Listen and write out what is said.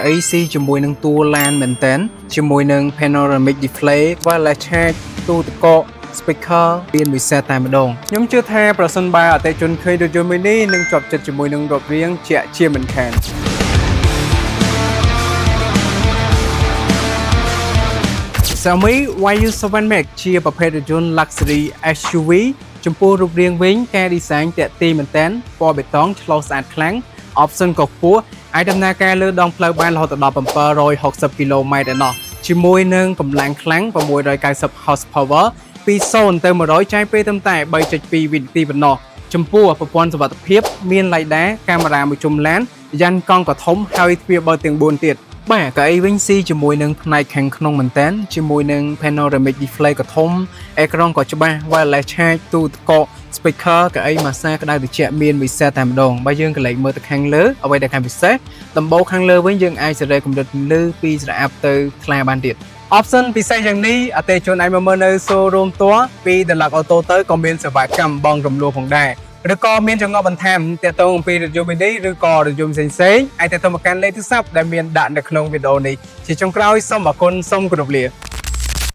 AC ជាមួយនឹងតួឡានមែនតើជាមួយនឹង panoramic display wireless charge ទូទឹកកក speaker មានវិសេសតែម្ដងខ្ញុំជឿថាប្រសិនបើអតិថិជនឃើញរថយន្តមួយនេះនឹងជាប់ចិត្តជាមួយនឹងរូបរាងជាក់ជាមិនខាន Xiaomi YU7 Max ជាប្រភេទរថយន្ត Luxury SUV ចំពោះរូបរាងវិញការ design តាក់ទាញមែនតើពណ៌បេតុងឆ្លុះស្អាតខ្លាំង option ក៏ខ្ពស់អាចដំណើរការលើដងផ្លូវបានរហូតដល់760 គីឡូម៉ែត្រឯណោះជាមួយនឹងកម្លាំងខ្លាំង690 horsepower ពី0ទៅ100ចាយពេលត្រឹមតែ3.2 វិនាទីប៉ុណ្ណោះចំពោះប្រព័ន្ធសុវត្ថិភាពមាន LiDAR កាមេរ៉ាមួយជុំឡានយ៉ានកង់ក៏ធំហើយទ្វារបើកទាំង4ទៀតបាទកៅអីវិញស៊ីជាមួយនឹងផ្នែកខាងក្នុងមែនតើជាមួយនឹង panoramic display ក៏ធំអេក្រង់ក៏ច្បាស់ wireless charge ទូទឹកកក speaker កៅអីម៉ាសាក្តៅត្រជាក់មានវិសេសតែម្ដងបើយើងកលែងមើលទៅខាងលើអ្វីដែលខាងពិសេសដំបូលខាងលើវិញយើងអាចសេរីកម្រិតពន្លឺពីស្រអាប់ទៅថ្លាបានទៀត option ពិសេសយ៉ាងនេះអតិថិជនអាចមកមើលនៅ showroom ផ្ទាល់ពី Deluxe Auto ទៅក៏មានសេវាកម្មបងរំលោះផងដែរឬក៏មានចង្អុលបន្ថែមទាក់ទងអំពីរថយន្តនេះឬក៏រថយន្តផ្សេងៗអាចទាក់ទងមកកាន់លេខទូរស័ព្ទដែលមានដាក់នៅក្នុងវីដេអូនេះជាចុងក្រោយសូមអរគុណសូមគោរពលា